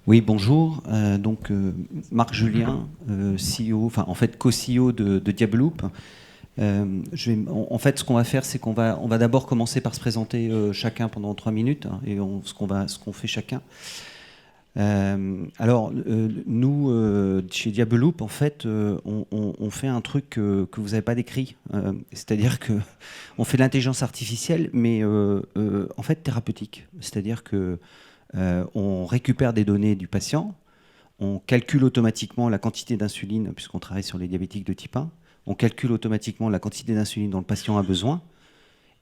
Oui, bonjour. Marc Julien, CEO, enfin en fait co-CEO de Diabloop. En fait, ce qu'on va faire, c'est qu'on va d'abord commencer par se présenter chacun pendant 3 minutes, hein, et ce qu'on fait chacun. Nous, chez Diabloop, en fait, on fait un truc que vous n'avez pas décrit. C'est-à-dire que on fait de l'intelligence artificielle, mais en fait thérapeutique. C'est-à-dire que on récupère des données du patient, on calcule automatiquement la quantité d'insuline, puisqu'on travaille sur les diabétiques de type 1, on calcule automatiquement la quantité d'insuline dont le patient a besoin,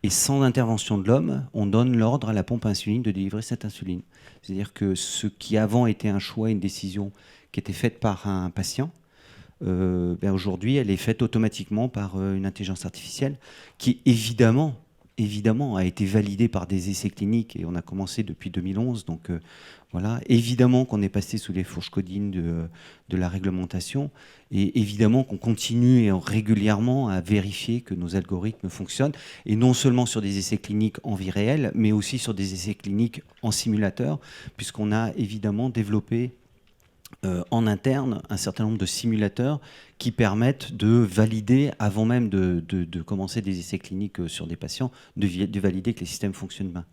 et sans intervention de l'homme, on donne l'ordre à la pompe à insuline de délivrer cette insuline. C'est-à-dire que ce qui avant était un choix, une décision qui était faite par un patient, aujourd'hui, elle est faite automatiquement par une intelligence artificielle qui, évidemment, a été validée par des essais cliniques, et on a commencé depuis 2011. Donc voilà, évidemment qu'on est passé sous les fourches codines de la réglementation, et évidemment qu'on continue régulièrement à vérifier que nos algorithmes fonctionnent, et non seulement sur des essais cliniques en vie réelle, mais aussi sur des essais cliniques en simulateur, puisqu'on a évidemment développé en interne un certain nombre de simulateurs qui permettent de valider, avant même de commencer des essais cliniques sur des patients, de valider que les systèmes fonctionnent bien.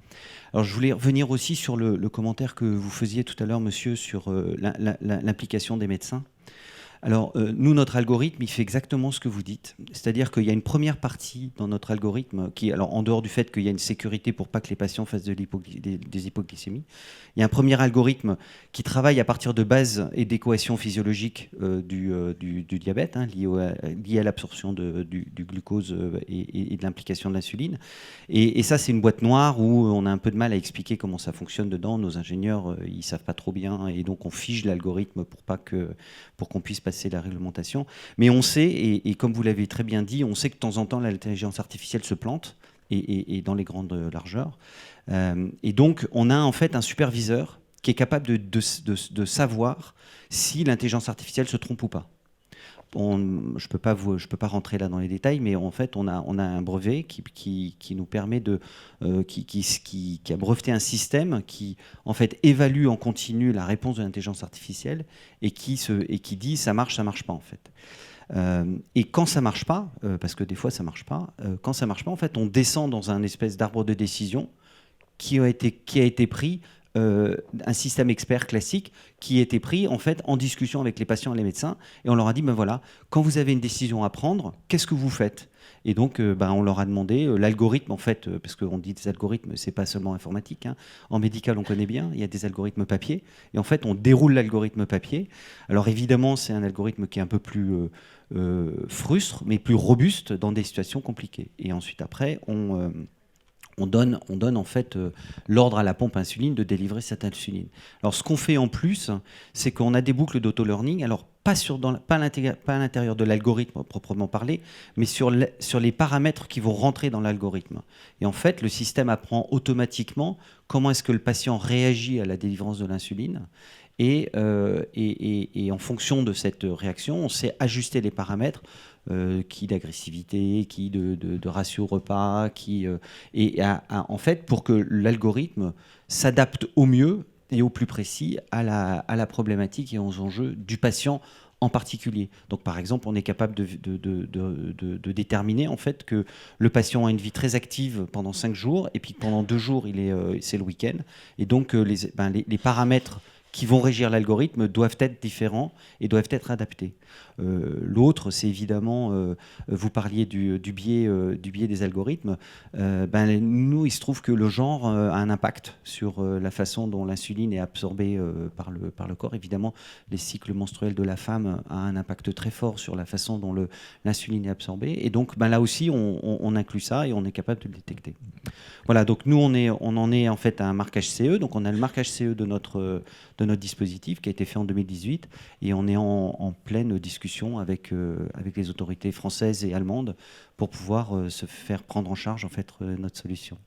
Alors je voulais revenir aussi sur le commentaire que vous faisiez tout à l'heure, monsieur, sur l'implication des médecins. Alors, nous, notre algorithme, il fait exactement ce que vous dites. C'est-à-dire qu'il y a une première partie dans notre algorithme qui, alors en dehors du fait qu'il y a une sécurité pour pas que les patients fassent des hypoglycémies, il y a un premier algorithme qui travaille à partir de bases et d'équations physiologiques du diabète, hein, liées à l'absorption du glucose et de l'implication de l'insuline. Et ça, c'est une boîte noire où on a un peu de mal à expliquer comment ça fonctionne dedans. Nos ingénieurs, ils savent pas trop bien, et donc on fige l'algorithme pour qu'on puisse passer la réglementation. Mais on sait, et comme vous l'avez très bien dit, on sait que de temps en temps, l'intelligence artificielle se plante, et dans les grandes largeurs. Et donc, on a en fait un superviseur qui est capable de savoir si l'intelligence artificielle se trompe ou pas. Je peux pas rentrer là dans les détails, mais en fait, on a un brevet qui nous permet qui a breveté un système qui, en fait, évalue en continu la réponse de l'intelligence artificielle et qui dit ça marche pas, en fait. Et quand ça marche pas, parce que des fois ça marche pas, quand ça marche pas, en fait, on descend dans un espèce d'arbre de décision qui a été pris, un système expert classique qui a été pris en fait en discussion avec les patients et les médecins, et on leur a dit ben voilà, quand vous avez une décision à prendre, qu'est-ce que vous faites? Et donc on leur a demandé l'algorithme, en fait, parce qu'on dit des algorithmes, c'est pas seulement informatique, hein. En médical, on connaît bien, il y a des algorithmes papier, et en fait on déroule l'algorithme papier. Alors évidemment, c'est un algorithme qui est un peu plus frustre, mais plus robuste dans des situations compliquées. Et ensuite après on donne en fait l'ordre à la pompe insuline de délivrer cette insuline. Alors ce qu'on fait en plus, c'est qu'on a des boucles d'auto-learning, alors pas à l'intérieur de l'algorithme proprement parlé, mais sur les paramètres qui vont rentrer dans l'algorithme. Et en fait, le système apprend automatiquement comment est-ce que le patient réagit à la délivrance de l'insuline. Et en fonction de cette réaction, on sait ajuster les paramètres, qui d'agressivité, qui de ratio repas, en fait, pour que l'algorithme s'adapte au mieux et au plus précis à la problématique et aux enjeux du patient en particulier. Donc par exemple, on est capable de déterminer en fait que le patient a une vie très active pendant 5 jours, et puis pendant 2 jours, c'est le week-end. Et donc les paramètres qui vont régir l'algorithme doivent être différents et doivent être adaptés. L'autre, c'est évidemment, vous parliez du biais des algorithmes. Nous, il se trouve que le genre a un impact sur la façon dont l'insuline est absorbée par le corps. Évidemment, les cycles menstruels de la femme a un impact très fort sur la façon dont l'insuline est absorbée. Et donc, là aussi, on inclut ça et on est capable de le détecter. Voilà, donc nous, on en est en fait à un marquage CE. Donc, on a le marquage CE de notre dispositif qui a été fait en 2018, et on est en pleine discussion avec les autorités françaises et allemandes pour pouvoir se faire prendre en charge en fait notre solution.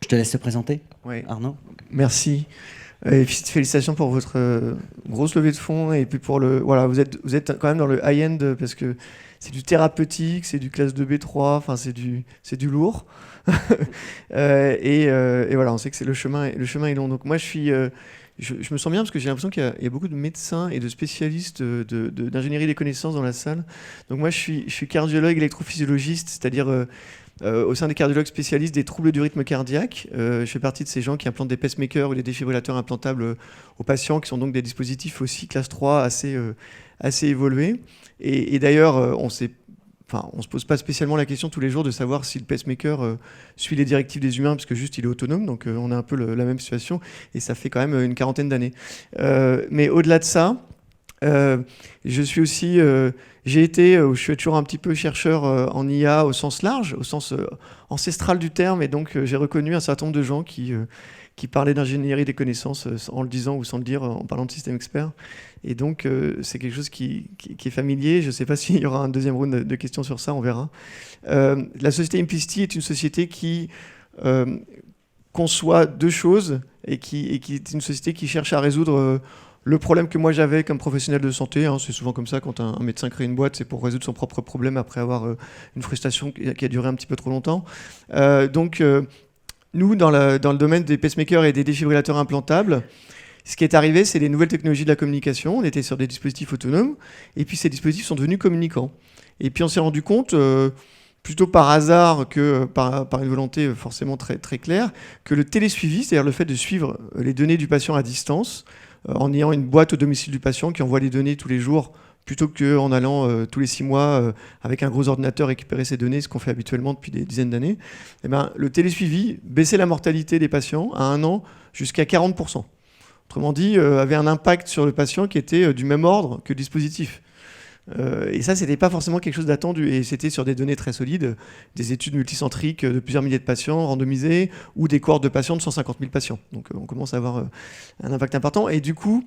Je te laisse te présenter, oui. Arnaud. Merci. Et félicitations pour votre grosse levée de fonds, et puis voilà, vous êtes quand même dans le high-end, parce que c'est du thérapeutique, c'est du classe 2B3, enfin c'est du lourd. Et voilà, on sait que le chemin est long. Donc moi je je me sens bien parce que j'ai l'impression qu'il y a beaucoup de médecins et de spécialistes d'ingénierie des connaissances dans la salle. Donc moi, je suis cardiologue électrophysiologiste, c'est-à-dire au sein des cardiologues spécialistes des troubles du rythme cardiaque. Je fais partie de ces gens qui implantent des pacemakers ou des défibrillateurs implantables aux patients, qui sont donc des dispositifs aussi classe 3 assez évolués. Et d'ailleurs, on ne se pose pas spécialement la question tous les jours de savoir si le pacemaker suit les directives des humains, parce que juste il est autonome, donc on a un peu la même situation, et ça fait quand même une quarantaine d'années. Mais au-delà de ça, je suis aussi, je suis toujours un petit peu chercheur en IA au sens large, au sens ancestral du terme, et donc j'ai reconnu un certain nombre de gens qui parlaient d'ingénierie des connaissances en le disant ou sans le dire, en parlant de système expert. Et donc, c'est quelque chose qui est familier. Je ne sais pas s'il y aura un deuxième round de questions sur ça, on verra. La société Implicity est une société qui conçoit deux choses et qui est une société qui cherche à résoudre le problème que moi j'avais comme professionnel de santé. C'est souvent comme ça, quand un médecin crée une boîte, c'est pour résoudre son propre problème après avoir une frustration qui a duré un petit peu trop longtemps. Nous, dans le domaine des pacemakers et des défibrillateurs implantables, ce qui est arrivé, c'est les nouvelles technologies de la communication. On était sur des dispositifs autonomes, et puis ces dispositifs sont devenus communicants. Et puis on s'est rendu compte, plutôt par hasard que par une volonté forcément très, très claire, que le télésuivi, c'est-à-dire le fait de suivre les données du patient à distance, en ayant une boîte au domicile du patient qui envoie les données tous les jours, plutôt qu'en allant tous les 6 mois avec un gros ordinateur récupérer ces données, ce qu'on fait habituellement depuis des dizaines d'années, eh ben, le télésuivi baissait la mortalité des patients à 1 an jusqu'à 40%. Autrement dit, avait un impact sur le patient qui était du même ordre que le dispositif. Et ça, c'était pas forcément quelque chose d'attendu. Et c'était sur des données très solides, des études multicentriques de plusieurs milliers de patients randomisés, ou des cohortes de patients de 150 000 patients. Donc on commence à avoir un impact important. Et du coup,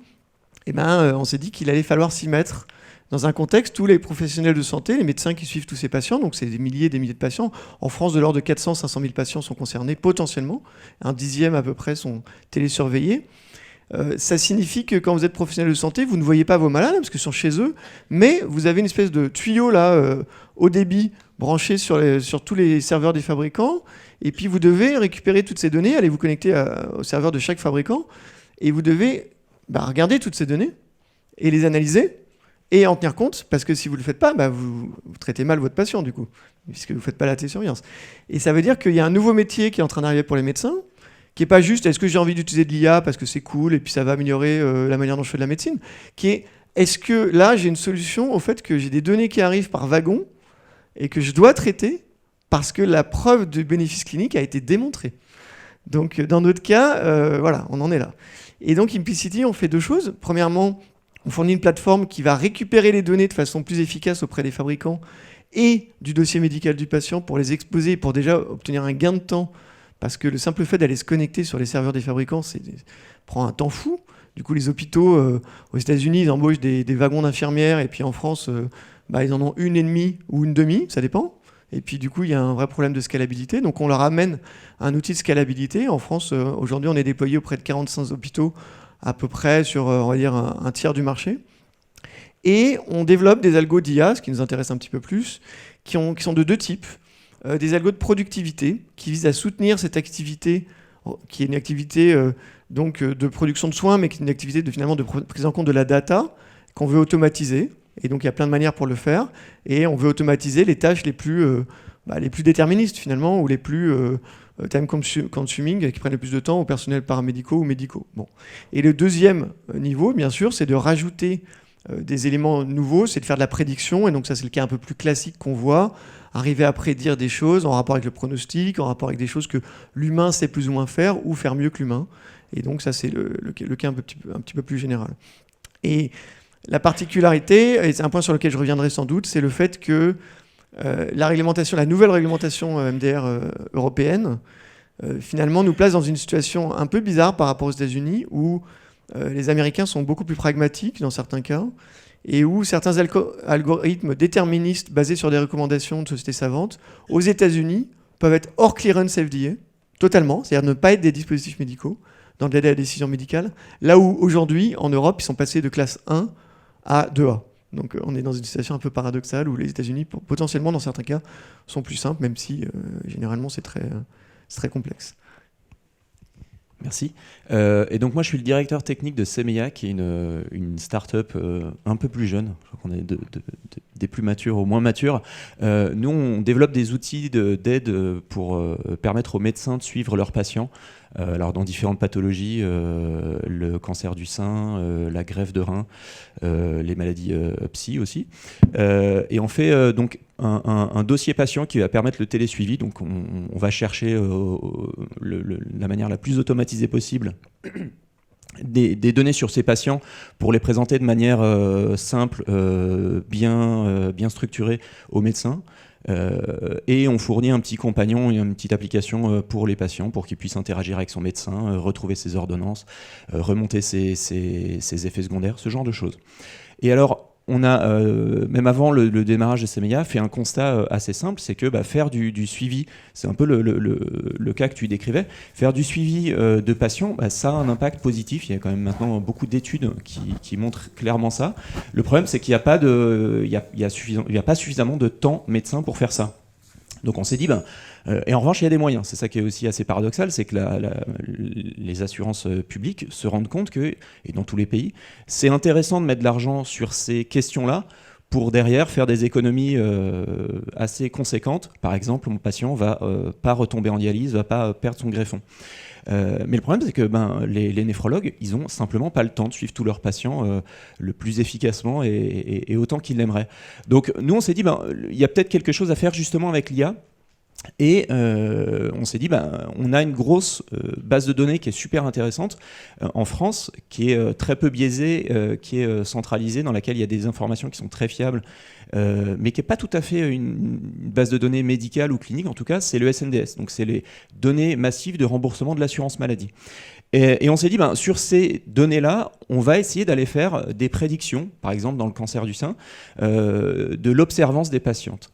on s'est dit qu'il allait falloir s'y mettre dans un contexte où les professionnels de santé, les médecins qui suivent tous ces patients, donc c'est des milliers et des milliers de patients, en France de l'ordre de 400-500 000 patients sont concernés potentiellement, un dixième à peu près sont télésurveillés. Ça signifie que quand vous êtes professionnel de santé, vous ne voyez pas vos malades parce qu'ils sont chez eux, mais vous avez une espèce de tuyau là, haut débit, branché sur tous les serveurs des fabricants, et puis vous devez récupérer toutes ces données, aller vous connecter au serveur de chaque fabricant, et vous devez regarder toutes ces données et les analyser et en tenir compte, parce que si vous ne le faites pas, vous traitez mal votre patient du coup, puisque vous ne faites pas la télésurveillance. Et ça veut dire qu'il y a un nouveau métier qui est en train d'arriver pour les médecins, qui n'est pas juste est-ce que j'ai envie d'utiliser de l'IA parce que c'est cool et puis ça va améliorer la manière dont je fais de la médecine, qui est est-ce que là j'ai une solution au fait que j'ai des données qui arrivent par wagon et que je dois traiter parce que la preuve du bénéfice clinique a été démontrée. Donc dans notre cas, voilà, on en est là. Et donc Implicity, on fait deux choses. Premièrement, on fournit une plateforme qui va récupérer les données de façon plus efficace auprès des fabricants et du dossier médical du patient pour les exposer et pour déjà obtenir un gain de temps. Parce que le simple fait d'aller se connecter sur les serveurs des fabricants prend un temps fou. Du coup, les hôpitaux, aux États-Unis, ils embauchent des wagons d'infirmières, et puis en France, ils en ont une et demie ou une demi, ça dépend. Et puis du coup, il y a un vrai problème de scalabilité. Donc on leur amène un outil de scalabilité. En France, aujourd'hui, on est déployé auprès de 45 hôpitaux, à peu près sur, on va dire, un tiers du marché. Et on développe des algos d'IA, ce qui nous intéresse un petit peu plus, qui sont de deux types. Des algos de productivité qui visent à soutenir cette activité qui est une activité de production de soins, mais qui est une activité finalement de prise en compte de la data qu'on veut automatiser. Et donc il y a plein de manières pour le faire. Et on veut automatiser les tâches les plus déterministes finalement, ou les plus time consuming, qui prennent le plus de temps aux personnels paramédicaux ou médicaux. Bon. Et le deuxième niveau, bien sûr, c'est de rajouter des éléments nouveaux, c'est de faire de la prédiction. Et donc ça, c'est le cas un peu plus classique qu'on voit. Arriver à prédire des choses en rapport avec le pronostic, en rapport avec des choses que l'humain sait plus ou moins faire, ou faire mieux que l'humain. Et donc ça, c'est le cas un petit peu plus général. Et la particularité, et c'est un point sur lequel je reviendrai sans doute, c'est le fait que la nouvelle réglementation MDR européenne, finalement, nous place dans une situation un peu bizarre par rapport aux États-Unis, où les Américains sont beaucoup plus pragmatiques dans certains cas, et où certains algorithmes déterministes basés sur des recommandations de sociétés savantes, aux États-Unis, peuvent être hors clearance FDA, totalement, c'est-à-dire ne pas être des dispositifs médicaux dans l'aide à la décision médicale, là où aujourd'hui, en Europe, ils sont passés de classe 1 à 2A. Donc on est dans une situation un peu paradoxale où les États-Unis, potentiellement dans certains cas, sont plus simples, même si généralement c'est très complexe. Merci. Et donc moi je suis le directeur technique de Semeya, qui est une start-up un peu plus jeune. Je crois qu'on est des plus matures aux moins matures. Nous on développe des outils d'aide pour permettre aux médecins de suivre leurs patients. Alors dans différentes pathologies, le cancer du sein, la greffe de rein, les maladies psy aussi. Et on fait donc un dossier patient qui va permettre le télésuivi. Donc on va chercher la manière la plus automatisée possible des données sur ces patients pour les présenter de manière simple, bien structurée aux médecins. Et on fournit un petit compagnon et une petite application pour les patients pour qu'ils puissent interagir avec son médecin, retrouver ses ordonnances, remonter ses effets secondaires, ce genre de choses. Et alors, on a, même avant le démarrage de Semeya, fait un constat assez simple, c'est que faire du suivi, c'est un peu le cas que tu décrivais, faire du suivi de patients, ça a un impact positif. Il y a quand même maintenant beaucoup d'études qui montrent clairement ça. Le problème, c'est qu'il n'y a pas suffisamment de temps médecin pour faire ça. Donc on s'est dit, et en revanche, il y a des moyens. C'est ça qui est aussi assez paradoxal, c'est que les assurances publiques se rendent compte que, et dans tous les pays, c'est intéressant de mettre de l'argent sur ces questions-là pour derrière faire des économies assez conséquentes. Par exemple, mon patient va pas retomber en dialyse, va pas perdre son greffon. Mais le problème, c'est que les néphrologues, ils ont simplement pas le temps de suivre tous leurs patients le plus efficacement et autant qu'ils l'aimeraient. Donc nous, on s'est dit, il y a peut-être quelque chose à faire justement avec l'IA. Et on s'est dit, on a une grosse base de données qui est super intéressante en France, qui est très peu biaisée, qui est centralisée, dans laquelle il y a des informations qui sont très fiables, mais qui n'est pas tout à fait une base de données médicale ou clinique. En tout cas, c'est le SNDS, donc c'est les données massives de remboursement de l'assurance maladie. Et on s'est dit, sur ces données-là, on va essayer d'aller faire des prédictions, par exemple dans le cancer du sein, de l'observance des patientes.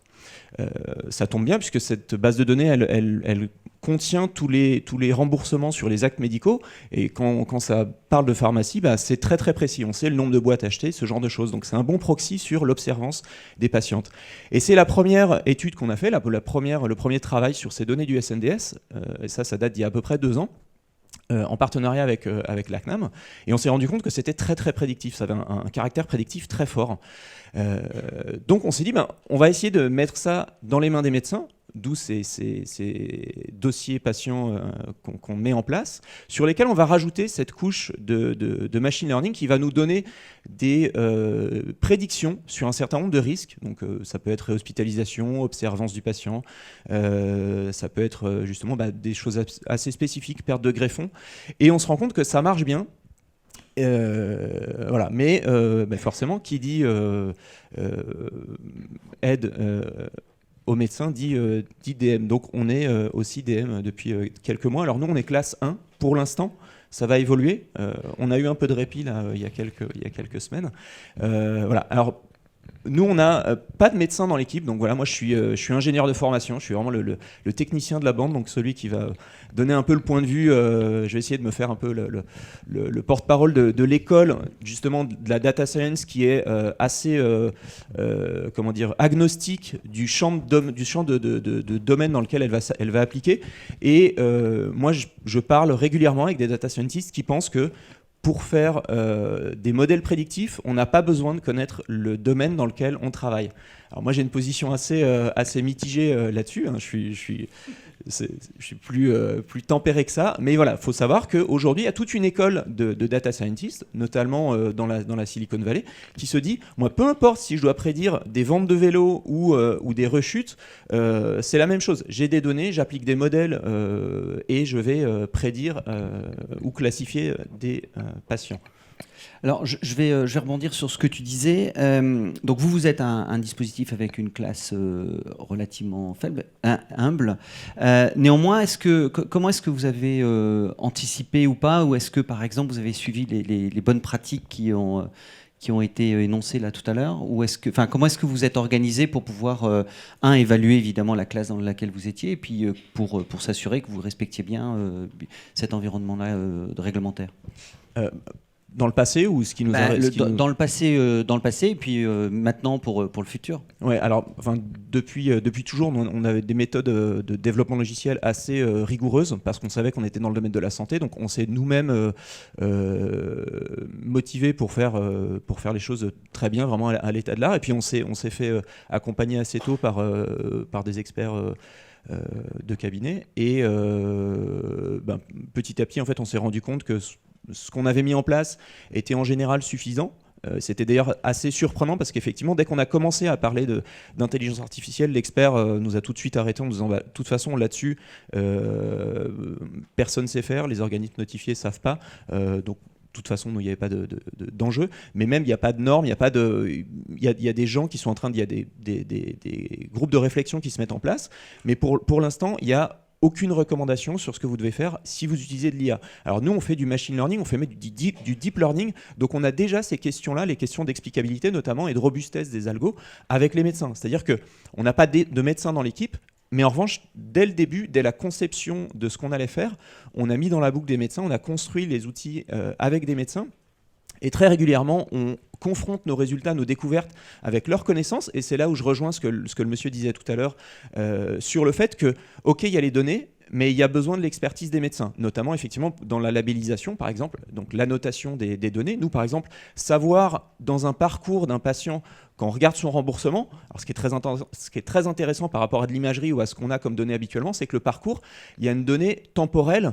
Ça tombe bien puisque cette base de données, elle contient tous les remboursements sur les actes médicaux, et quand ça parle de pharmacie, c'est très très précis. On sait le nombre de boîtes achetées, ce genre de choses. Donc c'est un bon proxy sur l'observance des patientes. Et c'est la première étude qu'on a fait, le premier travail sur ces données du SNDS, et ça date d'il y a à peu près 2 ans. En partenariat avec la CNAM, et on s'est rendu compte que c'était très très prédictif, ça avait un caractère prédictif très fort. Donc on s'est dit, on va essayer de mettre ça dans les mains des médecins, d'où ces dossiers patients qu'on met en place, sur lesquels on va rajouter cette couche de machine learning qui va nous donner des prédictions sur un certain nombre de risques. Donc ça peut être hospitalisation, observance du patient, ça peut être justement des choses assez spécifiques, perte de greffon, et on se rend compte que ça marche bien. Voilà, mais forcément, qui dit aide aux médecins dit DM. Donc on est aussi DM depuis quelques mois. Alors nous, on est classe 1 pour l'instant. Ça va évoluer. On a eu un peu de répit là, il y a quelques semaines. Voilà. Alors, nous, on n'a pas de médecin dans l'équipe, donc voilà, moi je suis ingénieur de formation, je suis vraiment le technicien de la bande, donc celui qui va donner un peu le point de vue. Je vais essayer de me faire un peu le porte-parole de l'école, justement de la data science, qui est assez agnostique du champ de domaine dans lequel elle va appliquer. Et moi, je parle régulièrement avec des data scientists qui pensent que pour faire des modèles prédictifs, on n'a pas besoin de connaître le domaine dans lequel on travaille. Alors moi, j'ai une position assez mitigée là-dessus. Hein. Je suis plus tempéré que ça. Mais voilà, il faut savoir qu'aujourd'hui, il y a toute une école de data scientists, notamment dans la Silicon Valley, qui se dit, moi, peu importe si je dois prédire des ventes de vélos ou des rechutes, c'est la même chose. J'ai des données, j'applique des modèles et je vais prédire ou classifier des patients. Alors, je vais rebondir sur ce que tu disais. Donc, vous êtes un dispositif avec une classe relativement faible, humble. Néanmoins, comment est-ce que vous avez anticipé ou pas, ou est-ce que, par exemple, vous avez suivi les bonnes pratiques qui ont été énoncées là tout à l'heure, ou comment est-ce que vous êtes organisé pour pouvoir évaluer évidemment la classe dans laquelle vous étiez, et puis pour s'assurer que vous respectiez bien cet environnement-là réglementaire? Dans le passé ou ce qui nous dans le passé, et puis maintenant pour le futur. Ouais, alors depuis toujours, on avait des méthodes de développement logiciel assez rigoureuses parce qu'on savait qu'on était dans le domaine de la santé, donc on s'est nous-mêmes motivés pour faire les choses très bien, vraiment à l'état de l'art. Et puis on s'est fait accompagner assez tôt par des experts de cabinet. Et petit à petit, en fait, on s'est rendu compte que ce qu'on avait mis en place était en général suffisant. C'était d'ailleurs assez surprenant parce qu'effectivement, dès qu'on a commencé à parler d'intelligence artificielle, l'expert nous a tout de suite arrêté en nous disant de toute façon, là-dessus, personne ne sait faire, les organismes notifiés ne savent pas. Donc, de toute façon, il n'y avait pas d'enjeu. Mais même, il n'y a pas de normes, il y a des gens qui sont en train il y a des groupes de réflexion qui se mettent en place. Mais pour l'instant, il y a aucune recommandation sur ce que vous devez faire si vous utilisez de l'IA. Alors nous, on fait du machine learning, on fait du deep learning, donc on a déjà ces questions-là, les questions d'explicabilité notamment et de robustesse des algos avec les médecins. C'est-à-dire qu'on n'a pas de médecins dans l'équipe, mais en revanche, dès le début, dès la conception de ce qu'on allait faire, on a mis dans la boucle des médecins, on a construit les outils avec des médecins. Et très régulièrement, on confronte nos résultats, nos découvertes avec leurs connaissances. Et c'est là où je rejoins ce que le monsieur disait tout à l'heure sur le fait que, OK, il y a les données, mais il y a besoin de l'expertise des médecins, notamment effectivement dans la labellisation, par exemple, donc l'annotation des données. Nous, par exemple, savoir dans un parcours d'un patient, quand on regarde son remboursement, alors ce qui est très intéressant par rapport à de l'imagerie ou à ce qu'on a comme données habituellement, c'est que le parcours, il y a une donnée temporelle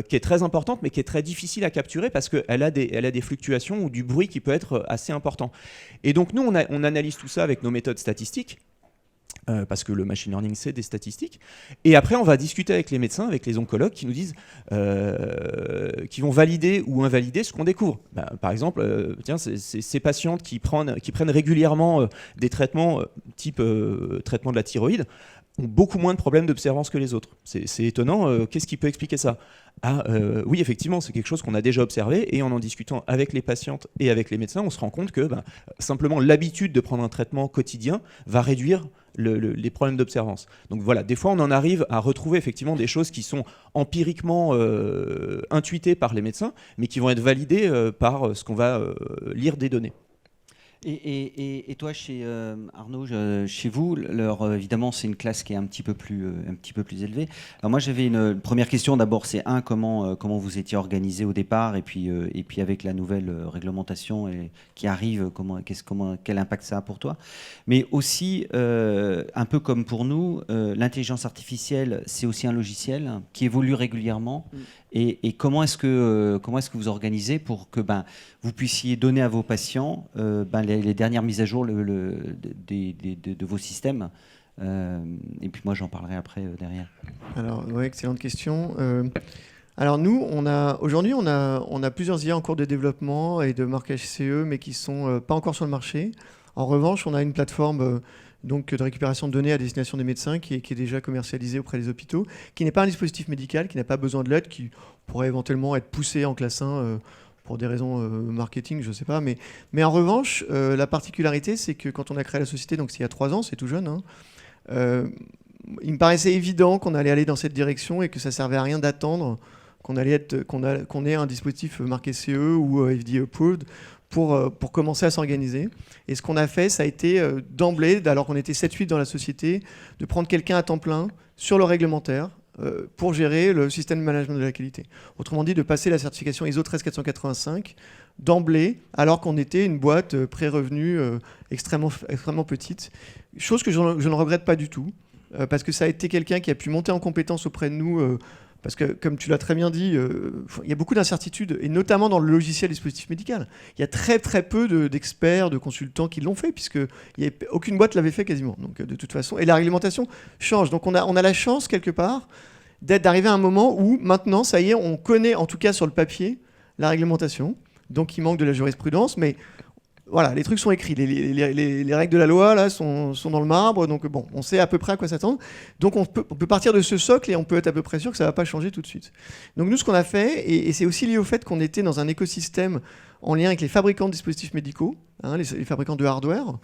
qui est très importante, mais qui est très difficile à capturer parce qu'elle a des fluctuations ou du bruit qui peut être assez important. Et donc nous, on analyse tout ça avec nos méthodes statistiques, parce que le machine learning, c'est des statistiques. Et après, on va discuter avec les médecins, avec les oncologues qui nous disent, qui vont valider ou invalider ce qu'on découvre. Par exemple, ces patientes qui prennent régulièrement des traitements type traitement de la thyroïde ont beaucoup moins de problèmes d'observance que les autres. C'est étonnant. Qu'est-ce qui peut expliquer ça ? Oui, effectivement, c'est quelque chose qu'on a déjà observé et en discutant avec les patientes et avec les médecins, on se rend compte que simplement l'habitude de prendre un traitement quotidien va réduire les problèmes d'observance. Donc voilà, des fois on en arrive à retrouver effectivement des choses qui sont empiriquement intuitées par les médecins, mais qui vont être validées par ce qu'on va lire des données. Et toi, Arnaud, chez vous, évidemment, c'est une classe qui est un petit peu plus élevée. Alors moi, j'avais une première question. D'abord, c'est comment vous étiez organisé au départ, et puis avec la nouvelle réglementation qui arrive, quel impact ça a pour toi. Mais aussi, un peu comme pour nous, l'intelligence artificielle, c'est aussi un logiciel qui évolue régulièrement. Et comment est-ce que vous organisez pour que vous puissiez donner à vos patients les dernières mises à jour de vos systèmes, et puis moi j'en parlerai après derrière. Alors ouais, excellente question. Alors nous, aujourd'hui on a plusieurs IA en cours de développement et de marquage CE, mais qui sont pas encore sur le marché. En revanche, on a une plateforme donc de récupération de données à destination des médecins qui est déjà commercialisée auprès des hôpitaux, qui n'est pas un dispositif médical, qui n'a pas besoin de l'aide, qui pourrait éventuellement être poussé en classe 1 pour des raisons marketing, je ne sais pas. Mais en revanche, la particularité, c'est que quand on a créé la société, donc c'est il y a 3 ans, c'est tout jeune, il me paraissait évident qu'on allait aller dans cette direction et que ça servait à rien d'attendre qu'on ait un dispositif marqué CE ou FDA approved pour commencer à s'organiser. Et ce qu'on a fait, ça a été d'emblée, alors qu'on était 7-8 dans la société, de prendre quelqu'un à temps plein sur le réglementaire pour gérer le système de management de la qualité. Autrement dit, de passer la certification ISO 13485 d'emblée, alors qu'on était une boîte pré-revenu extrêmement petite. Chose que je ne regrette pas du tout, parce que ça a été quelqu'un qui a pu monter en compétence auprès de nous, parce que, comme tu l'as très bien dit, il y a beaucoup d'incertitudes, et notamment dans le logiciel dispositif médical. Il y a très très peu d'experts, de consultants qui l'ont fait, puisque aucune boîte l'avait fait quasiment. Donc, de toute façon, et la réglementation change. Donc on a la chance, quelque part, d'arriver à un moment où, maintenant, ça y est, on connaît, en tout cas sur le papier, la réglementation. Donc il manque de la jurisprudence, mais voilà, les trucs sont écrits. Les règles de la loi là, sont dans le marbre, donc bon, on sait à peu près à quoi s'attendre. Donc on peut partir de ce socle et on peut être à peu près sûr que ça ne va pas changer tout de suite. Donc nous, ce qu'on a fait, et c'est aussi lié au fait qu'on était dans un écosystème en lien avec les fabricants de dispositifs médicaux, les fabricants de hardware,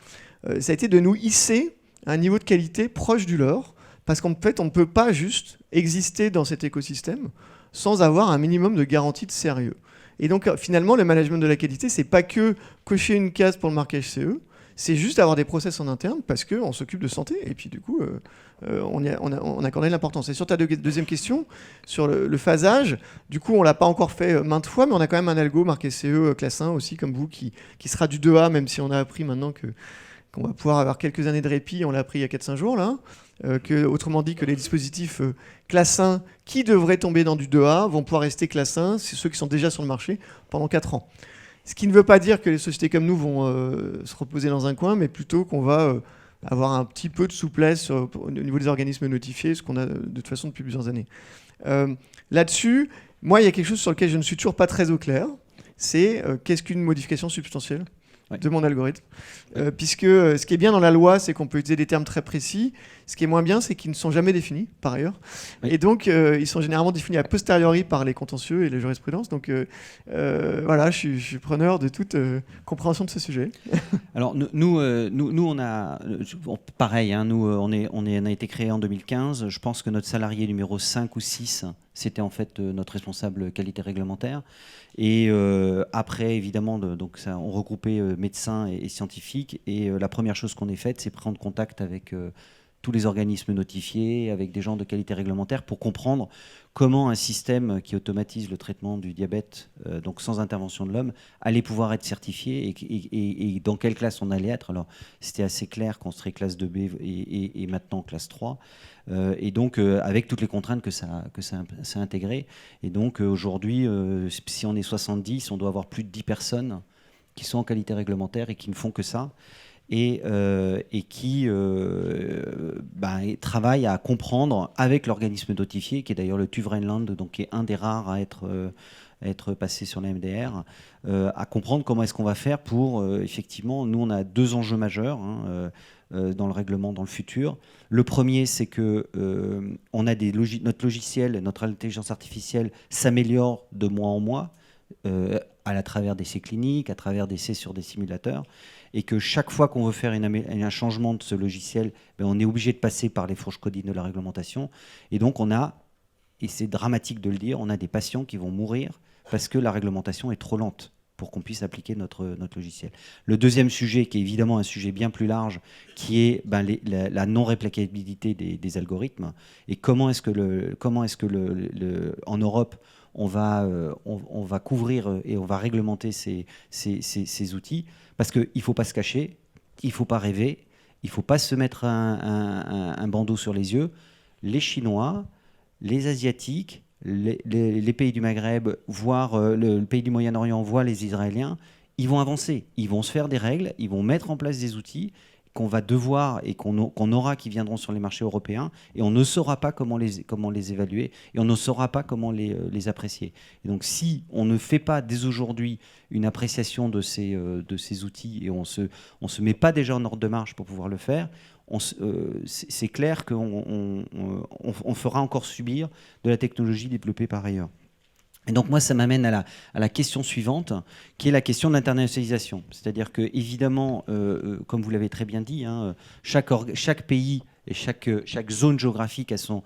ça a été de nous hisser à un niveau de qualité proche du leur, parce qu'en fait, on ne peut pas juste exister dans cet écosystème sans avoir un minimum de garantie de sérieux. Et donc finalement, le management de la qualité, c'est pas que cocher une case pour le marquage CE, c'est juste avoir des process en interne parce qu'on s'occupe de santé. Et puis du coup, on a accordé l'importance. Et sur ta deuxième question, sur le phasage, du coup, on l'a pas encore fait maintes fois, mais on a quand même un algo marqué CE classe 1 aussi, comme vous, qui sera du 2A, même si on a appris maintenant qu'on va pouvoir avoir quelques années de répit. On l'a appris il y a 4-5 jours, là. Autrement dit, que les dispositifs classe 1 qui devraient tomber dans du 2A vont pouvoir rester classe 1, c'est ceux qui sont déjà sur le marché pendant 4 ans. Ce qui ne veut pas dire que les sociétés comme nous vont se reposer dans un coin, mais plutôt qu'on va avoir un petit peu de souplesse au niveau des organismes notifiés, ce qu'on a de toute façon depuis plusieurs années. Là-dessus, moi, il y a quelque chose sur lequel je ne suis toujours pas très au clair, c'est qu'est-ce qu'une modification substantielle de mon algorithme. Puisque ce qui est bien dans la loi, c'est qu'on peut utiliser des termes très précis. Ce qui est moins bien, c'est qu'ils ne sont jamais définis, par ailleurs. Oui. Et donc, ils sont généralement définis a posteriori par les contentieux et les jurisprudences. Donc, voilà, je suis preneur de toute compréhension de ce sujet. Alors, nous on a... pareil, hein, nous, on a été créé en 2015. Je pense que notre salarié numéro 5 ou 6, c'était en fait notre responsable qualité réglementaire. Et après, évidemment, donc ça, on regroupait médecins et scientifiques. Et la première chose qu'on ait faite, c'est prendre contact avec tous les organismes notifiés, avec des gens de qualité réglementaire, pour comprendre comment un système qui automatise le traitement du diabète, donc sans intervention de l'homme, allait pouvoir être certifié et dans quelle classe on allait être. Alors, c'était assez clair qu'on serait classe 2B et maintenant classe 3. Et donc, avec toutes les contraintes que ça a intégrées. Et donc, aujourd'hui, si on est 70, on doit avoir plus de 10 personnes qui sont en qualité réglementaire et qui ne font que ça. Et qui travaille à comprendre avec l'organisme notifié, qui est d'ailleurs le TÜV Rheinland, donc qui est un des rares à être passé sur la MDR, à comprendre comment est-ce qu'on va faire pour, effectivement, nous on a 2 enjeux majeurs dans le règlement dans le futur. Le premier, c'est que on a notre logiciel, notre intelligence artificielle s'améliore de mois en mois, à travers des essais cliniques, à travers des essais sur des simulateurs, et que chaque fois qu'on veut faire un changement de ce logiciel, on est obligé de passer par les fourches codines de la réglementation. Et donc on a, et c'est dramatique de le dire, on a des patients qui vont mourir parce que la réglementation est trop lente pour qu'on puisse appliquer notre logiciel. Le deuxième sujet, qui est évidemment un sujet bien plus large, qui est la non-réplicabilité des algorithmes, et comment est-ce que en Europe, on va couvrir et on va réglementer ces outils, parce qu'il ne faut pas se cacher, il ne faut pas rêver, il ne faut pas se mettre un bandeau sur les yeux. Les Chinois, les Asiatiques, les pays du Maghreb, voire le pays du Moyen-Orient, voire les Israéliens, ils vont avancer, ils vont se faire des règles, ils vont mettre en place des outils qu'on va devoir et qu'on aura qui viendront sur les marchés européens, et on ne saura pas comment les évaluer, et on ne saura pas comment les apprécier. Et donc si on ne fait pas dès aujourd'hui une appréciation de ces outils, et on se met pas déjà en ordre de marche pour pouvoir le faire, c'est clair qu'on fera encore subir de la technologie développée par ailleurs. Et donc moi, ça m'amène à la question suivante, qui est la question de l'internationalisation. C'est-à-dire que, évidemment, comme vous l'avez très bien dit, hein, chaque pays et chaque zone géographique a son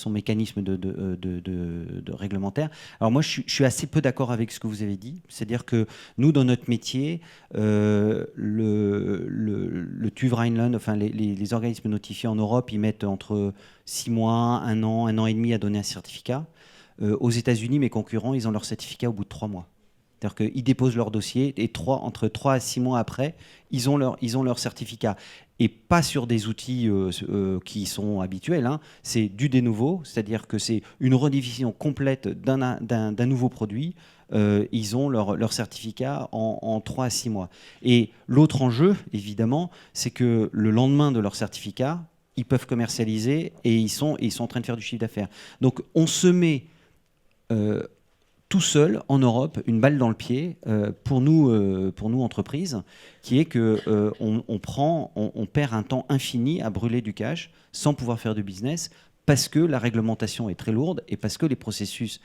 mécanisme de réglementaire. Alors moi, je suis assez peu d'accord avec ce que vous avez dit. C'est-à-dire que nous, dans notre métier, le TÜV Rheinland, enfin les organismes notifiés en Europe, ils mettent entre 6 mois, 1 an et demi à donner un certificat. Aux États-Unis, mes concurrents, ils ont leur certificat au bout de 3 mois. C'est-à-dire qu'ils déposent leur dossier et entre 3 à 6 mois après, ils ont leur certificat. Et pas sur des outils qui sont habituels. Hein. C'est du de novo, c'est-à-dire que c'est une redéfinition complète d'un nouveau produit. Ils ont leur certificat en 3 à 6 mois. Et l'autre enjeu, évidemment, c'est que le lendemain de leur certificat, ils peuvent commercialiser et ils sont en train de faire du chiffre d'affaires. Donc on se met tout seul en Europe une balle dans le pied pour nous entreprises, qui est que on perd un temps infini à brûler du cash sans pouvoir faire de business parce que la réglementation est très lourde et parce que les processus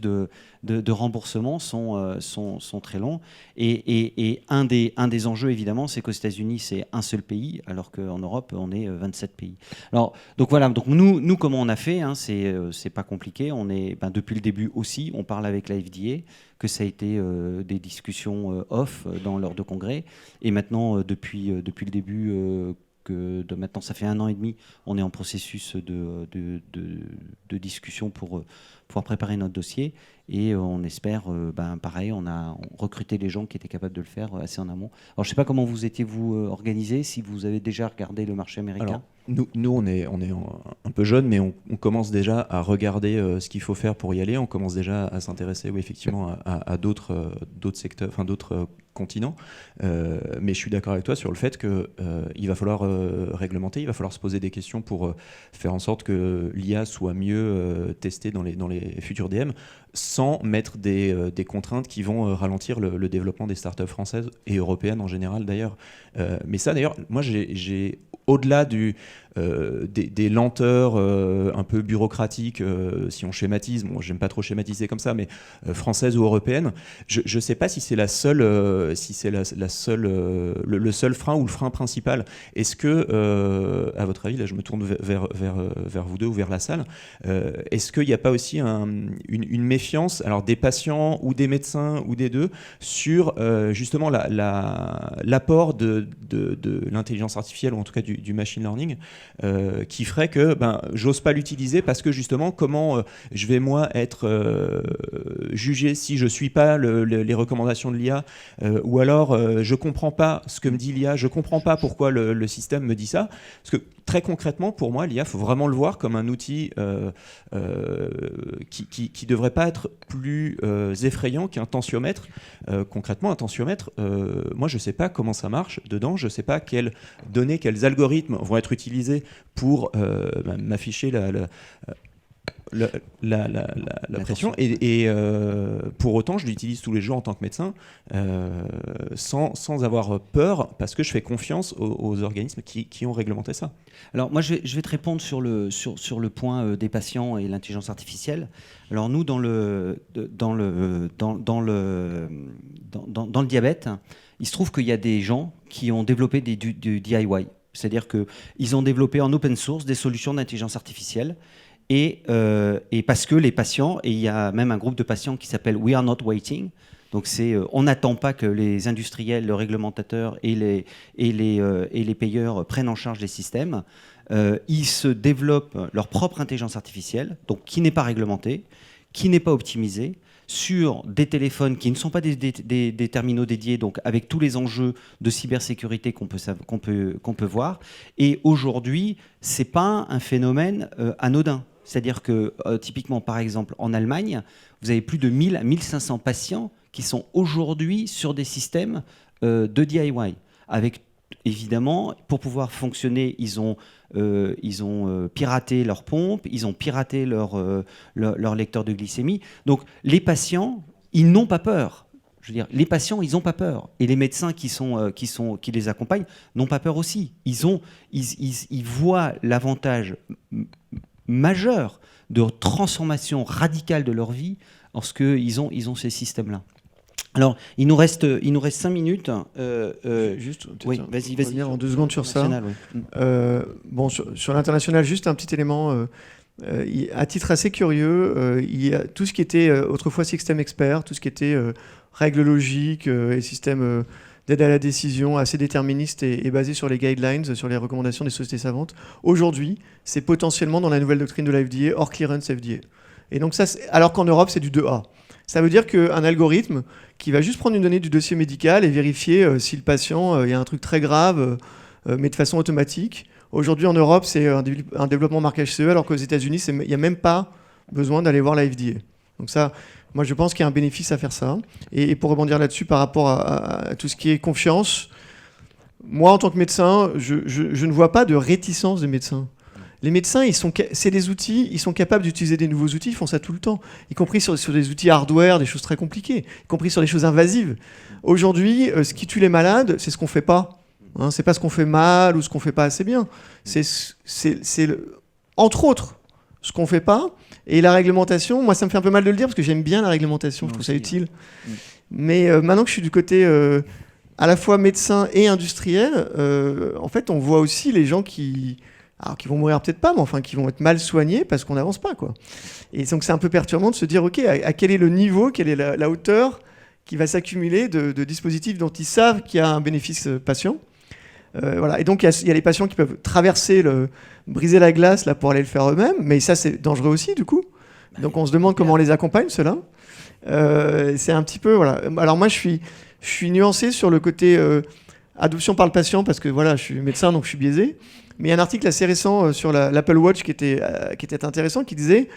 de remboursement sont très longs. Et un des enjeux, évidemment, c'est qu'aux États-Unis, c'est un seul pays, alors qu'en Europe, on est 27 pays. Alors, donc voilà, donc nous comment on a fait, hein, c'est pas compliqué. On est, depuis le début aussi, on parle avec la FDA, que ça a été des discussions off dans l'heure de congrès. Et maintenant, depuis le début... maintenant, ça fait 1 an et demi, on est en processus de discussion pour pouvoir préparer notre dossier et on espère, pareil, on a recruté les gens qui étaient capables de le faire assez en amont. Alors, je ne sais pas comment vous étiez-vous organisé, si vous avez déjà regardé le marché américain. Alors, nous on est un peu jeunes, mais on commence déjà à regarder ce qu'il faut faire pour y aller. On commence déjà à s'intéresser, oui, effectivement, à d'autres secteurs, enfin d'autres continents. Mais je suis d'accord avec toi sur le fait qu'il va falloir réglementer, il va falloir se poser des questions pour faire en sorte que l'IA soit mieux testée dans les futurs DM, sans mettre des contraintes qui vont ralentir le développement des startups françaises et européennes en général d'ailleurs. Mais ça d'ailleurs, moi j'ai au-delà des lenteurs un peu bureaucratiques, si on schématise, bon, j'aime pas trop schématiser comme ça, mais françaises ou européennes, je ne sais pas si c'est le seul frein ou le frein principal. Est-ce que, à votre avis, là je me tourne vers vous deux ou vers la salle, est-ce qu'il n'y a pas aussi une méfiance, alors des patients ou des médecins ou des deux, sur justement l'apport de l'intelligence artificielle, ou en tout cas du machine learning, qui ferait que j'ose pas l'utiliser parce que justement comment je vais moi être jugé si je suis pas les recommandations de l'IA, ou alors je comprends pas ce que me dit l'IA, je comprends pas pourquoi le système me dit ça, parce que très concrètement pour moi l'IA, faut vraiment le voir comme un outil qui devrait pas être plus effrayant qu'un tensiomètre. Concrètement un tensiomètre, moi je sais pas comment ça marche dedans, je sais pas quelles données, quels algorithmes vont être utilisés pour m'afficher la pression, et pour autant je l'utilise tous les jours en tant que médecin, sans avoir peur, parce que je fais confiance aux organismes qui ont réglementé ça. Alors moi je vais te répondre sur le point des patients et l'intelligence artificielle. Alors nous dans le diabète, il se trouve qu'il y a des gens qui ont développé du DIY. C'est-à-dire qu'ils ont développé en open source des solutions d'intelligence artificielle et parce que les patients, et il y a même un groupe de patients qui s'appelle We Are Not Waiting, donc on n'attend pas que les industriels, le réglementateur et les payeurs prennent en charge les systèmes. Ils se développent leur propre intelligence artificielle, donc qui n'est pas réglementée, qui n'est pas optimisée, sur des téléphones qui ne sont pas des terminaux dédiés, donc avec tous les enjeux de cybersécurité qu'on peut voir. Et aujourd'hui, c'est pas un phénomène anodin. C'est-à-dire que typiquement, par exemple, en Allemagne, vous avez plus de 1000 à 1500 patients qui sont aujourd'hui sur des systèmes de DIY. Avec, évidemment, pour pouvoir fonctionner, ils ont piraté leur pompe, ils ont piraté leur lecteur de glycémie. Donc les patients, ils n'ont pas peur. Je veux dire, les patients, ils n'ont pas peur. Et les médecins qui les accompagnent n'ont pas peur aussi. Ils voient l'avantage majeur de transformation radicale de leur vie lorsqu'ils ont ces systèmes-là. Alors, il nous reste 5 minutes. Juste, oui, vas-y. En 2 secondes sur ça. Oui. Bon, sur l'international, juste un petit élément. À titre assez curieux, il y a tout ce qui était autrefois système expert, tout ce qui était règles logiques et système d'aide à la décision assez déterministe et basé sur les guidelines, sur les recommandations des sociétés savantes. Aujourd'hui, c'est potentiellement dans la nouvelle doctrine de la FDA, hors clearance FDA. Et donc ça, alors qu'en Europe, c'est du 2A. Ça veut dire qu'un algorithme qui va juste prendre une donnée du dossier médical et vérifier si le patient, il y a un truc très grave, mais de façon automatique. Aujourd'hui, en Europe, c'est un développement marquage CE, alors qu'aux États-Unis, il n'y a même pas besoin d'aller voir la FDA. Donc ça, moi, je pense qu'il y a un bénéfice à faire ça. Et pour rebondir là-dessus, par rapport à tout ce qui est confiance, moi, en tant que médecin, je ne vois pas de réticence des médecins. Les médecins, c'est des outils, ils sont capables d'utiliser des nouveaux outils, ils font ça tout le temps, y compris sur des outils hardware, des choses très compliquées, y compris sur des choses invasives. Aujourd'hui, ce qui tue les malades, c'est ce qu'on ne fait pas. Hein, c'est pas ce qu'on fait mal ou ce qu'on fait pas assez bien. Entre autres, ce qu'on fait pas. Et la réglementation, moi ça me fait un peu mal de le dire parce que j'aime bien la réglementation, je trouve ça utile. Mais maintenant que je suis du côté à la fois médecin et industriel, en fait on voit aussi les gens qui vont mourir peut-être pas, mais enfin qui vont être mal soignés parce qu'on n'avance pas, quoi. Et donc c'est un peu perturbant de se dire, ok, à quel est le niveau, quelle est la hauteur qui va s'accumuler de dispositifs dont ils savent qu'il y a un bénéfice patient. Voilà. Et donc il y a les patients qui peuvent briser la glace là, pour aller le faire eux-mêmes, mais ça c'est dangereux aussi du coup. Donc on se demande comment on les accompagne, ceux-là. C'est un petit peu... Voilà. Alors moi je suis nuancé sur le côté adoption par le patient parce que voilà, je suis médecin donc je suis biaisé. Mais il y a un article assez récent sur l'Apple Watch qui était intéressant, qui disait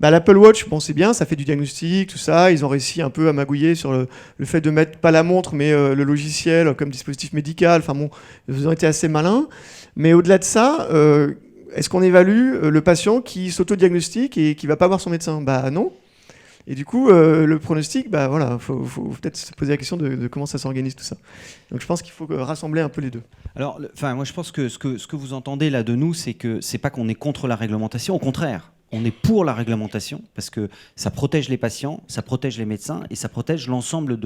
l'Apple Watch, bon c'est bien, ça fait du diagnostic, tout ça. Ils ont réussi un peu à magouiller sur le fait de mettre pas la montre mais le logiciel comme dispositif médical. Enfin bon, ils ont été assez malins. Mais au-delà de ça, est-ce qu'on évalue le patient qui s'auto-diagnostique et qui va pas voir son médecin ? Bah non. Et du coup, le pronostic, voilà, faut peut-être se poser la question de comment ça s'organise tout ça. Donc je pense qu'il faut rassembler un peu les deux. Alors, moi je pense que ce que vous entendez là de nous, c'est que c'est pas qu'on est contre la réglementation, au contraire. On est pour la réglementation parce que ça protège les patients, ça protège les médecins et ça protège l'ensemble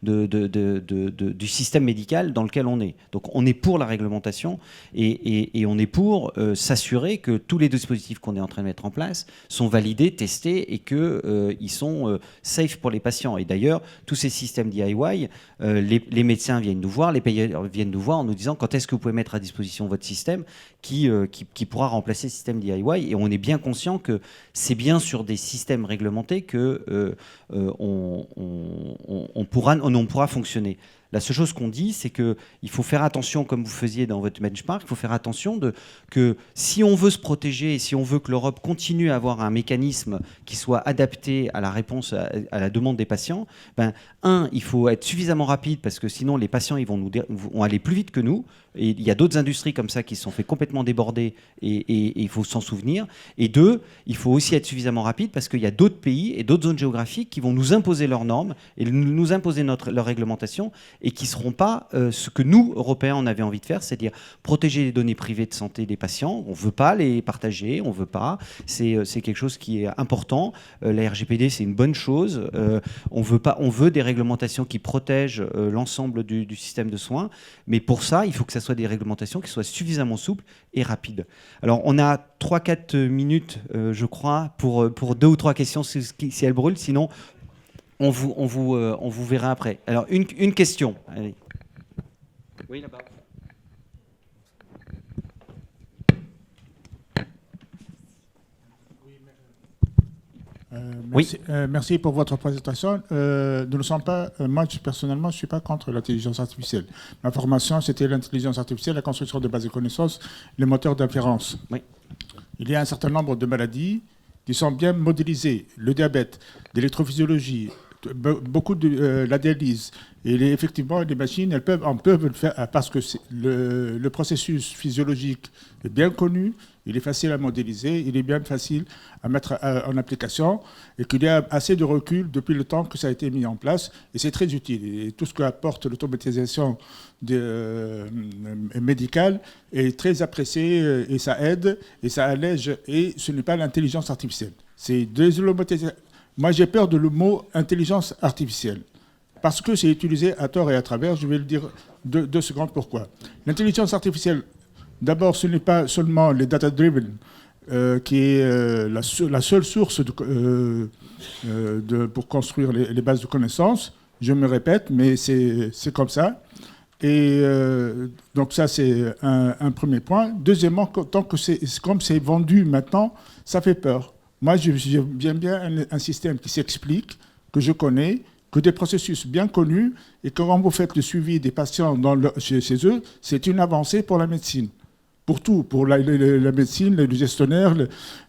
du système médical dans lequel on est. Donc on est pour la réglementation et on est pour s'assurer que tous les dispositifs qu'on est en train de mettre en place sont validés, testés et qu'ils sont safe pour les patients. Et d'ailleurs, tous ces systèmes DIY, les médecins viennent nous voir, les payeurs viennent nous voir en nous disant quand est-ce que vous pouvez mettre à disposition votre système qui pourra remplacer le système DIY. Et on est bien conscient que c'est bien sur des systèmes réglementés que on pourra fonctionner. La seule chose qu'on dit, c'est qu'il faut faire attention, comme vous faisiez dans votre benchmark, il faut faire attention que si on veut se protéger et si on veut que l'Europe continue à avoir un mécanisme qui soit adapté à la réponse à la demande des patients, il faut être suffisamment rapide parce que sinon les patients vont aller plus vite que nous. Et il y a d'autres industries comme ça qui se sont fait complètement déborder et il faut s'en souvenir. Et deux, il faut aussi être suffisamment rapide parce qu'il y a d'autres pays et d'autres zones géographiques qui vont nous imposer leurs normes et nous imposer leur réglementation et qui ne seront pas ce que nous, Européens, on avait envie de faire, c'est-à-dire protéger les données privées de santé des patients. On ne veut pas les partager, on ne veut pas. C'est quelque chose qui est important. La RGPD, c'est une bonne chose. On veut des réglementations qui protègent l'ensemble du système de soins. Mais pour ça, il faut que ça soit des réglementations qui soient suffisamment souples et rapides. Alors, on a 3-4 minutes, je crois, pour 2 ou 3 questions si elles brûlent. Sinon, on vous verra après. Alors, une question. Allez. Oui, là-bas. Merci pour votre présentation. Nous ne sommes pas, moi personnellement, je ne suis pas contre l'intelligence artificielle. Ma formation, c'était l'intelligence artificielle, la construction de bases de connaissances, les moteurs d'inférence. Oui. Il y a un certain nombre de maladies qui sont bien modélisées. Le diabète, l'électrophysiologie, beaucoup de la dialyse. Et effectivement, les machines, elles peuvent le faire parce que le processus physiologique est bien connu, il est facile à modéliser, il est bien facile à mettre en application et qu'il y a assez de recul depuis le temps que ça a été mis en place et c'est très utile. Et tout ce qu'apporte l'automatisation médicale est très apprécié et ça aide et ça allège et ce n'est pas l'intelligence artificielle. C'est Moi, j'ai peur de le mot intelligence artificielle parce que c'est utilisé à tort et à travers. Je vais le dire 2 secondes pourquoi. L'intelligence artificielle, d'abord, ce n'est pas seulement les data-driven qui est la seule source pour construire les bases de connaissances. Je me répète, mais c'est comme ça. Et donc ça, c'est un premier point. Deuxièmement, tant que comme c'est vendu maintenant, ça fait peur. Moi, j'aime bien un système qui s'explique, que je connais, que des processus bien connus, et que quand vous faites le suivi des patients chez eux, c'est une avancée pour la médecine. Pour tout, pour la médecine, le gestionnaire,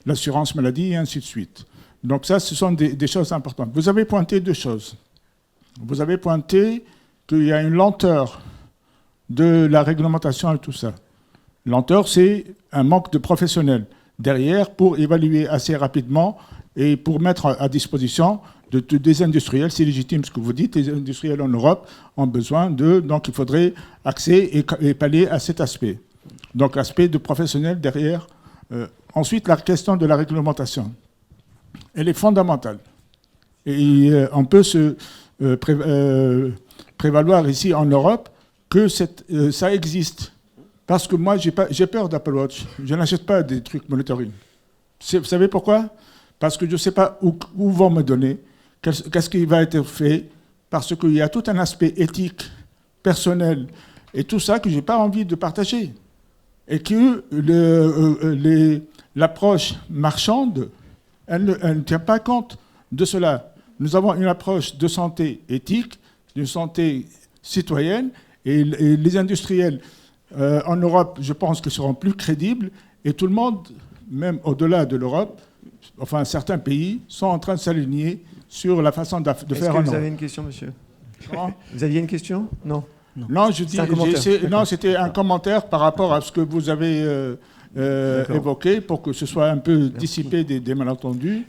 l'assurance maladie, et ainsi de suite. Donc ça, ce sont des choses importantes. Vous avez pointé 2 choses. Vous avez pointé qu'il y a une lenteur de la réglementation et tout ça. Lenteur, c'est un manque de professionnels derrière pour évaluer assez rapidement et pour mettre à disposition des industriels. C'est légitime ce que vous dites. Les industriels en Europe ont besoin de... Donc il faudrait axer et pallier à cet aspect. Donc aspect de professionnel derrière. Ensuite, la question de la réglementation. Elle est fondamentale. Et on peut se prévaloir ici en Europe que ça existe. Parce que moi, j'ai peur d'Apple Watch. Je n'achète pas des trucs monitoring. Vous savez pourquoi? Parce que je ne sais pas où vont me donner, qu'est-ce qui va être fait, parce qu'il y a tout un aspect éthique, personnel, et tout ça que je n'ai pas envie de partager. Et que l'approche marchande, elle ne tient pas compte de cela. Nous avons une approche de santé éthique, de santé citoyenne, et les industriels en Europe, je pense qu'ils seront plus crédibles, et tout le monde, même au-delà de l'Europe, enfin certains pays, sont en train de s'aligner sur la façon de faire en Europe. Est-ce que vous avez une question, monsieur? Vous aviez une question? Non. Non, c'était un commentaire par rapport à ce que vous avez évoqué pour que ce soit un peu dissipé des malentendus.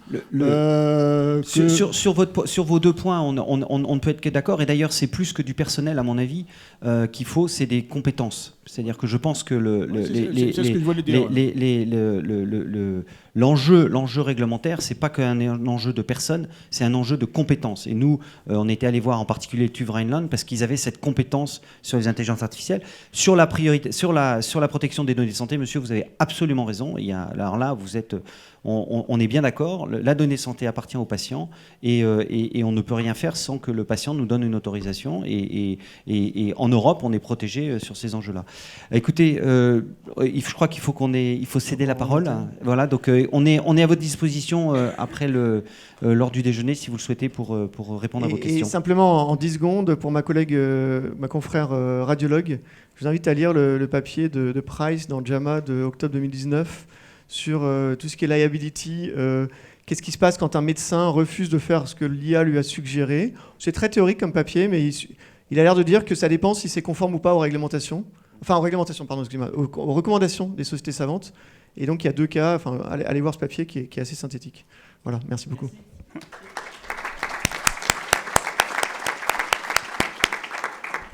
Sur vos deux points, on ne peut être que d'accord. Et d'ailleurs, c'est plus que du personnel, à mon avis, qu'il faut, c'est des compétences. C'est-à-dire que je pense que l'enjeu réglementaire, c'est pas qu'un enjeu de personnes, c'est un enjeu de compétences. Et nous, on était allé voir en particulier TÜV Rheinland parce qu'ils avaient cette compétence sur les intelligences artificielles. Sur la priorité, sur la protection des données de santé, monsieur, vous avez absolument raison. Alors là, on est bien d'accord. La donnée santé appartient au patient et on ne peut rien faire sans que le patient nous donne une autorisation. Et en Europe, on est protégé sur ces enjeux-là. Écoutez, je crois qu'il faut céder la parole. Voilà, donc on est à votre disposition après lors du déjeuner, si vous le souhaitez, pour répondre à vos questions. Et simplement, en 10 secondes, pour ma collègue, ma confrère radiologue, je vous invite à lire le papier de Price dans JAMA de octobre 2019 sur tout ce qui est liability. Qu'est-ce qui se passe quand un médecin refuse de faire ce que l'IA lui a suggéré? C'est très théorique comme papier, mais il a l'air de dire que ça dépend si c'est conforme ou pas aux réglementations. Enfin, aux recommandations des sociétés savantes. Et donc, il y a deux cas. Enfin, allez voir ce papier qui est assez synthétique. Voilà, merci beaucoup. Merci.